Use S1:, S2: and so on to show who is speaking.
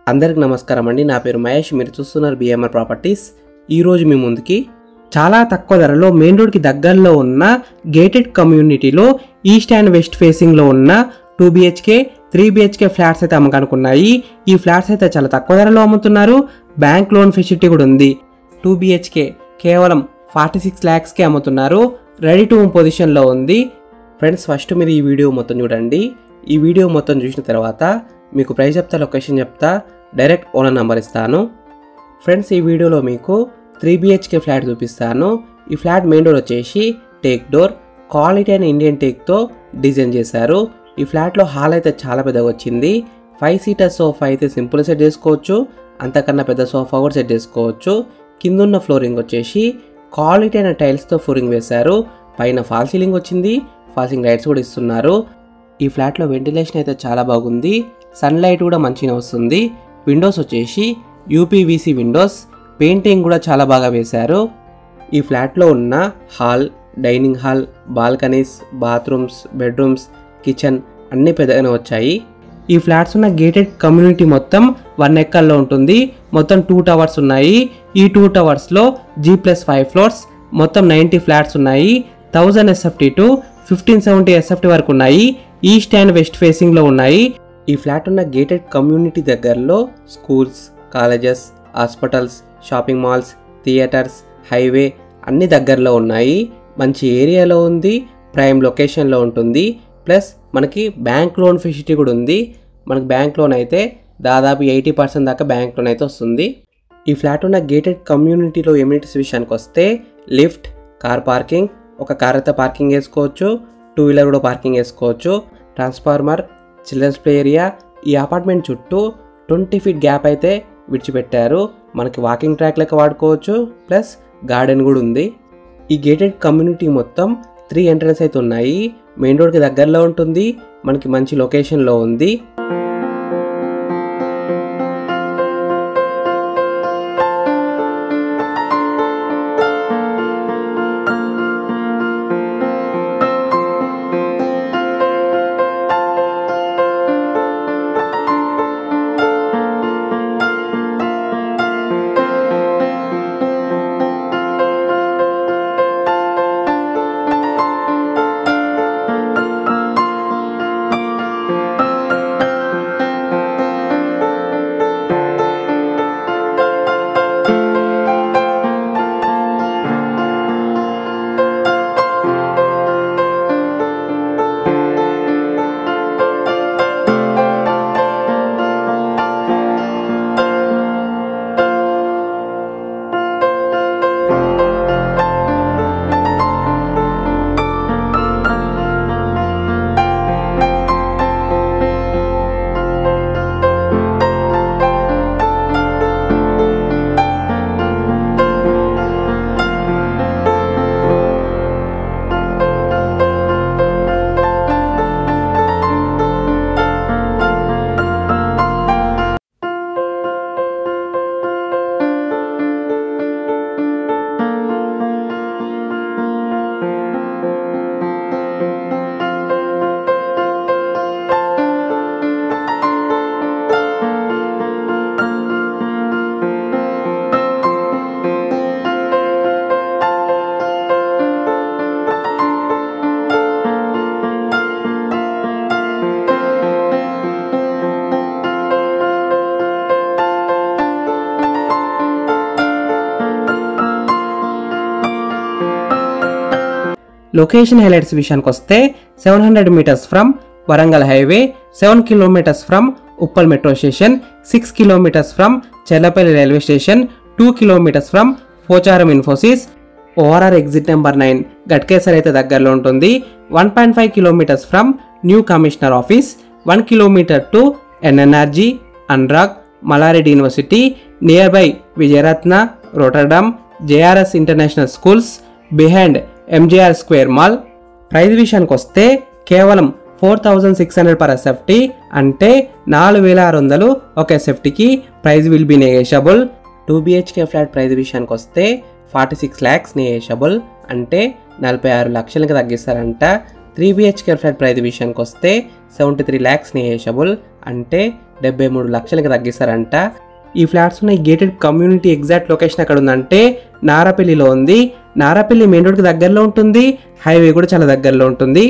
S1: అందరికి నమస్కారం అండి. నా పేరు మహేష్. మీరు చూస్తున్నారు బిఎంఆర్ ప్రాపర్టీస్. ఈరోజు మీ ముందుకి చాలా తక్కువ ధరలో మెయిన్ రోడ్కి దగ్గరలో ఉన్న గేటెడ్ కమ్యూనిటీలో ఈస్ట్ అండ్ వెస్ట్ ఫేసింగ్లో ఉన్న 2 BHK 3 BHK ఫ్లాట్స్ అయితే అమ్మకానుకున్నాయి. ఈ ఫ్లాట్స్ అయితే చాలా తక్కువ ధరలో అమ్ముతున్నారు. బ్యాంక్ లోన్ ఫెసిలిటీ కూడా ఉంది. 2 BHK కేవలం 46 lakhsకే అమ్ముతున్నారు. రెడీ టు మూవ్ పొజిషన్లో ఉంది. ఫ్రెండ్స్, ఫస్ట్ మీరు ఈ వీడియో మొత్తం చూడండి. ఈ వీడియో మొత్తం చూసిన తర్వాత మీకు ప్రైస్ చెప్తా, లొకేషన్ చెప్తా, డైరెక్ట్ ఓనర్ నెంబర్ ఇస్తాను. ఫ్రెండ్స్, ఈ వీడియోలో మీకు 3 BHK ఫ్లాట్ చూపిస్తాను. ఈ ఫ్లాట్ మెయిన్ డోర్ వచ్చేసి టేక్ డోర్, క్వాలిటీ అయిన ఇండియన్ టేక్తో డిజైన్ చేశారు. ఈ ఫ్లాట్లో హాల్ అయితే చాలా పెద్దగా వచ్చింది. 5 seater సోఫా అయితే సింపుల్ సెట్ చేసుకోవచ్చు, అంతకన్నా పెద్ద సోఫా కూడా సెట్ చేసుకోవచ్చు. కిందున్న ఫ్లోరింగ్ వచ్చేసి క్వాలిటీ అయిన టైల్స్తో ఫ్లోరింగ్ వేశారు. పైన ఫాల్ సీలింగ్ వచ్చింది, ఫాల్ సీలింగ్ లైట్స్ కూడా ఇస్తున్నారు. ఈ ఫ్లాట్లో వెంటిలేషన్ అయితే చాలా బాగుంది. సన్లైట్ కూడా మంచిగా వస్తుంది. విండోస్ వచ్చేసి UPVC విండోస్, పెయింటింగ్ కూడా చాలా బాగా వేశారు. ఈ ఫ్లాట్లో ఉన్న hall, dining hall, balconies, bathrooms, bedrooms, kitchen అన్నీ పెద్దగానే వచ్చాయి. ఈ ఫ్లాట్స్ ఉన్న గేటెడ్ కమ్యూనిటీ మొత్తం 1 acre ఉంటుంది. మొత్తం 2 towers ఉన్నాయి. ఈ 2 towersలో G+5 floors, మొత్తం 90 ఫ్లాట్స్ ఉన్నాయి. 1000 SFT టు 1570 SFT వరకు ఉన్నాయి. ఈస్ట్ అండ్ వెస్ట్ ఫేసింగ్లో ఉన్నాయి. ఈ ఫ్లాట్ ఉన్న గేటెడ్ కమ్యూనిటీ దగ్గరలో schools, colleges, hospitals, shopping malls, theatres, highway అన్ని దగ్గరలో ఉన్నాయి. మంచి ఏరియాలో ఉంది. ప్రైమ్ లొకేషన్లో ఉంటుంది. ప్లస్ మనకి బ్యాంక్ లోన్ ఫెసిలిటీ కూడా ఉంది. మనకి బ్యాంక్ లోన్ అయితే దాదాపు 80% దాకా బ్యాంక్ లోన్ అయితే వస్తుంది. ఈ ఫ్లాట్ ఉన్న గేటెడ్ కమ్యూనిటీలో ఎమ్యూనిటీస్ విషయానికి వస్తే లిఫ్ట్, కార్ పార్కింగ్, ఒక కార్ అయితే పార్కింగ్ వేసుకోవచ్చు, 2 wheeler కూడా పార్కింగ్ వేసుకోవచ్చు, ట్రాన్స్ఫార్మర్, చిల్డ్రన్స్ ప్లే ఏరియా. ఈ అపార్ట్మెంట్ చుట్టూ 20 feet గ్యాప్ అయితే విడిచిపెట్టారు. మనకి వాకింగ్ ట్రాక్ లెక్క వాడుకోవచ్చు. ప్లస్ గార్డెన్ కూడా ఉంది. ఈ గేటెడ్ కమ్యూనిటీ మొత్తం 3 ఎంట్రన్స్ అయితే ఉన్నాయి. మెయిన్ రోడ్కి దగ్గరలో ఉంటుంది. మనకి మంచి లొకేషన్లో ఉంది. లొకేషన్ హైలైట్స్ విషయానికి వస్తే 700 meters from Warangal highway, 7 kilometers from Uppal metro station, 6 kilometers from Chellapalli railway station, 2 kilometers from Pocharam Infosys, ORR exit number 9 Ghatkesar అయితే దగ్గరలో ఉంటుంది. 1.5 kilometers from new commissioner office, 1 kilometer to NNRG, Anurag, Mallareddy university, near by Vijayaratna, Rotterdam, JRS international schools, behind MJR square mall. Price విషయానికి వస్తే కేవలం 4600 per SFT, అంటే 4600 ఒక SFTకి. Price will B negotiable. 2 BHK flat price విషయానికి వస్తే 46 lakhs నెగోషియబుల్, అంటే 46 లక్షలకి తగ్గిస్తారంట. 3 BHK ఫ్లాట్ ప్రైస్ విషయానికి వస్తే 73 lakhs నెగోషియబుల్, అంటే 73 లక్షలకి తగ్గిస్తారంట. ఈ ఫ్లాట్స్ ఉన్న ఈ గేటెడ్ కమ్యూనిటీ ఎగ్జాక్ట్ లొకేషన్ ఎక్కడ ఉందంటే నారాపల్లిలో ఉంది. నారాపల్లి మెయిన్ రోడ్కి దగ్గరలో ఉంటుంది, హైవే కూడా చాలా దగ్గరలో ఉంటుంది.